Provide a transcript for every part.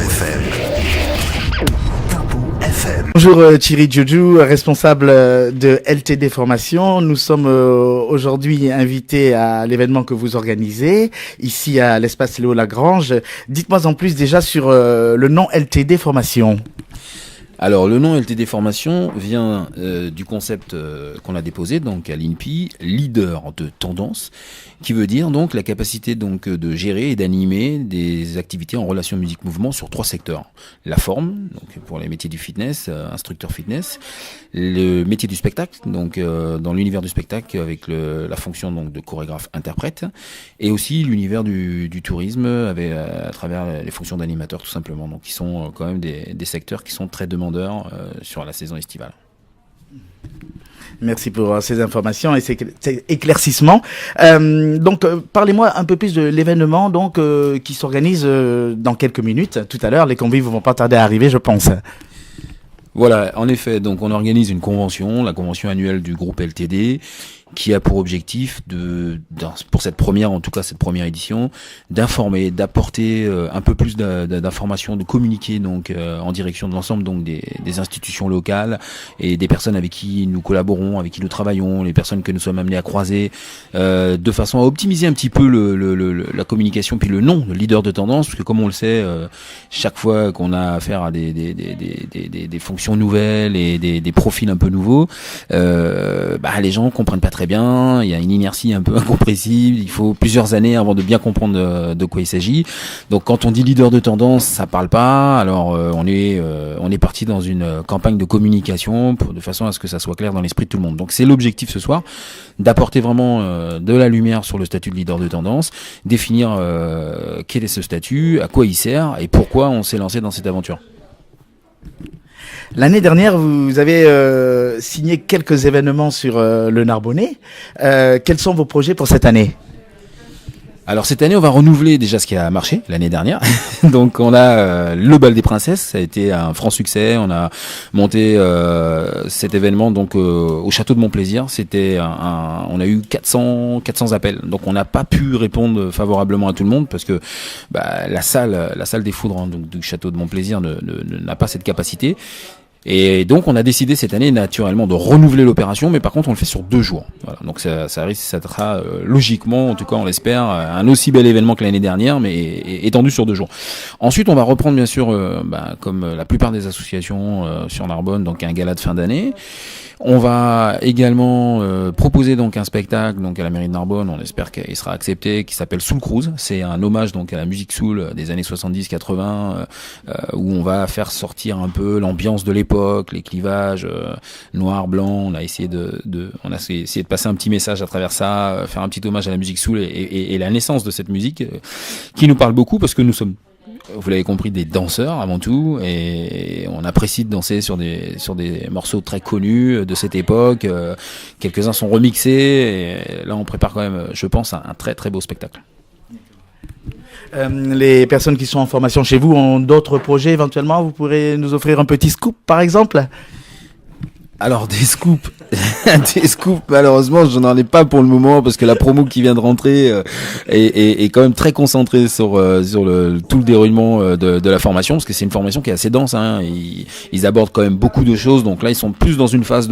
FM. Tempo FM. Bonjour Thierry Djoudjou, responsable de LTD Formation. Nous sommes aujourd'hui invités à l'événement que vous organisez ici à l'espace Léo Lagrange. Dites-moi en plus déjà sur le nom LTD Formation. Alors le nom LTD Formation vient du concept qu'on a déposé donc à l'INPI, leader de tendance, qui veut dire donc la capacité donc de gérer et d'animer des activités en relation musique-mouvement sur 3 secteurs. La forme, donc pour les métiers du fitness, instructeur fitness, le métier du spectacle, donc dans l'univers du spectacle avec la fonction donc de chorégraphe-interprète, et aussi l'univers du tourisme avec, à travers les fonctions d'animateur tout simplement. Donc qui sont quand même des secteurs qui sont très demandeurs sur la saison estivale. Merci pour ces informations et ces éclaircissements. Parlez-moi un peu plus de l'événement qui s'organise dans quelques minutes. Tout à l'heure, les convives vont pas tarder à arriver, je pense. Voilà, en effet, donc on organise une convention, la convention annuelle du groupe LTD, qui a pour objectif pour cette première, en tout cas cette première édition, d'informer, d'apporter un peu plus d'informations, de communiquer donc en direction de l'ensemble donc des institutions locales et des personnes avec qui nous collaborons, avec qui nous travaillons, les personnes que nous sommes amenés à croiser, de façon à optimiser un petit peu la communication puis le nom, le leader de tendance, parce que comme on le sait, chaque fois qu'on a affaire à des fonctions nouvelles et des profils un peu nouveaux, les gens comprennent pas très bien, il y a une inertie un peu incompressible, il faut plusieurs années avant de bien comprendre de quoi il s'agit. Donc quand on dit leader de tendance, ça parle pas. Alors on est parti dans une campagne de communication de façon à ce que ça soit clair dans l'esprit de tout le monde. Donc c'est l'objectif ce soir, d'apporter vraiment de la lumière sur le statut de leader de tendance, définir quel est ce statut, à quoi il sert et pourquoi on s'est lancé dans cette aventure. L'année dernière, vous avez signé quelques événements sur le Narbonnais. Quels sont vos projets pour cette année ? Alors cette année, on va renouveler déjà ce qui a marché l'année dernière. Donc on a le bal des princesses, ça a été un franc succès. On a monté cet événement donc au château de Montplaisir. C'était on a eu 400 appels. Donc on n'a pas pu répondre favorablement à tout le monde parce que la salle des Foudres donc du château de Montplaisir n'a pas cette capacité. Et donc on a décidé cette année naturellement de renouveler l'opération, mais par contre on le fait sur 2 jours. Voilà, donc ça sera logiquement, en tout cas on l'espère, un aussi bel événement que l'année dernière, mais étendu sur 2 jours. Ensuite on va reprendre bien sûr, comme la plupart des associations sur Narbonne, donc un gala de fin d'année. On va également proposer donc un spectacle donc à la mairie de Narbonne, on espère qu'il sera accepté, qui s'appelle Soul Cruise. C'est un hommage donc à la musique soul des années 70-80 où on va faire sortir un peu l'ambiance de l'époque, les clivages noir blanc. On a essayé de passer un petit message à travers ça, faire un petit hommage à la musique soul et la naissance de cette musique qui nous parle beaucoup parce que nous sommes, vous l'avez compris, des danseurs avant tout, et on apprécie de danser sur des morceaux très connus de cette époque. Quelques-uns sont remixés, et là on prépare quand même, je pense, un très très beau spectacle. Les personnes qui sont en formation chez vous ont d'autres projets éventuellement. Vous pourrez nous offrir un petit scoop par exemple ? Alors des scoops, malheureusement je n'en ai pas pour le moment parce que la promo qui vient de rentrer est quand même très concentrée sur tout le déroulement de la formation, parce que c'est une formation qui est assez dense, hein. Ils abordent quand même beaucoup de choses, donc là ils sont plus dans une phase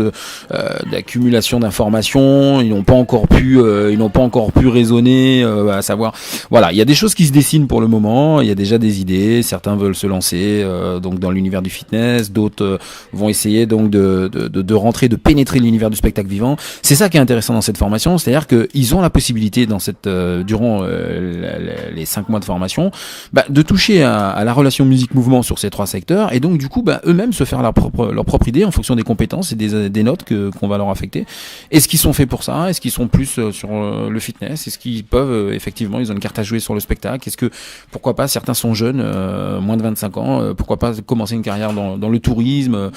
d'accumulation d'informations. Ils n'ont pas encore pu raisonner, à savoir, voilà, il y a des choses qui se dessinent pour le moment, il y a déjà des idées, certains veulent se lancer donc dans l'univers du fitness, d'autres vont essayer donc de rentrer, de pénétrer l'univers du spectacle vivant. C'est ça qui est intéressant dans cette formation, c'est-à-dire qu'ils ont la possibilité durant les 5 mois de formation, de toucher à la relation musique-mouvement sur ces 3 secteurs, et donc du coup eux-mêmes se faire leur propre idée en fonction des compétences et des notes qu'on va leur affecter. Est-ce qu'ils sont faits pour ça ? Est-ce qu'ils sont plus sur le fitness ? Est-ce qu'ils peuvent effectivement, ils ont une carte à jouer sur le spectacle ? Est-ce que, pourquoi pas, certains sont jeunes, moins de 25 ans, pourquoi pas commencer une carrière dans le tourisme ?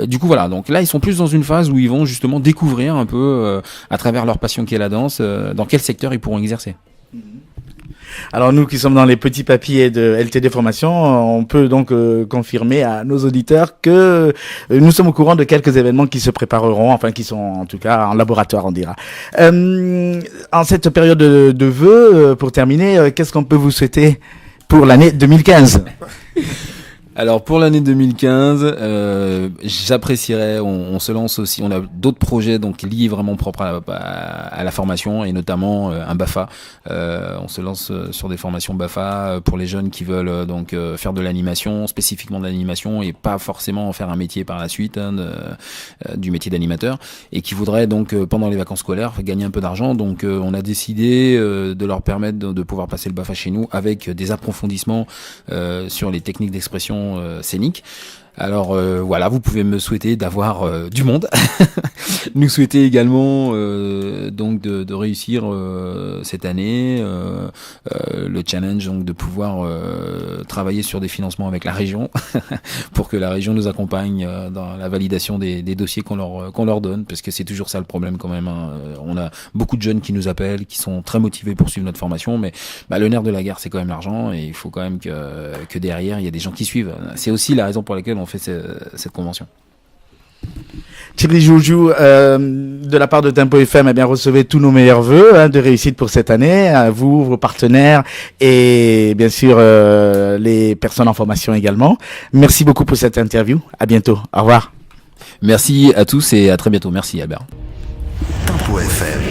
Du coup voilà, donc là ils sont plus dans une phase où ils vont justement découvrir un peu à travers leur passion qui est la danse, dans quel secteur ils pourront exercer. Alors nous qui sommes dans les petits papiers de LTD Formation, on peut donc confirmer à nos auditeurs que nous sommes au courant de quelques événements qui se prépareront, enfin qui sont en tout cas en laboratoire, on dira. En cette période de vœux, pour terminer, qu'est-ce qu'on peut vous souhaiter pour l'année 2015. Alors pour l'année 2015, j'apprécierais, on se lance aussi, on a d'autres projets donc liés vraiment propres à la formation et notamment un BAFA. On se lance sur des formations BAFA pour les jeunes qui veulent donc faire de l'animation, spécifiquement de l'animation et pas forcément en faire un métier par la suite du métier d'animateur et qui voudraient donc pendant les vacances scolaires gagner un peu d'argent. Donc on a décidé de leur permettre de pouvoir passer le BAFA chez nous avec des approfondissements sur les techniques d'expression scénique. Alors voilà, vous pouvez me souhaiter d'avoir du monde, nous souhaiter également donc de réussir cette année le challenge donc de pouvoir travailler sur des financements avec la région pour que la région nous accompagne dans la validation des dossiers qu'on leur donne, parce que c'est toujours ça le problème quand même, hein. On a beaucoup de jeunes qui nous appellent, qui sont très motivés pour suivre notre formation, mais le nerf de la guerre c'est quand même l'argent et il faut quand même que derrière il y a des gens qui suivent. C'est aussi la raison pour laquelle on fait cette convention. Thierry Joujou, de la part de Tempo FM, eh bien, recevez tous nos meilleurs vœux de réussite pour cette année, à vous, vos partenaires et bien sûr les personnes en formation également. Merci beaucoup pour cette interview. À bientôt. Au revoir. Merci à tous et à très bientôt. Merci Albert. Tempo FM.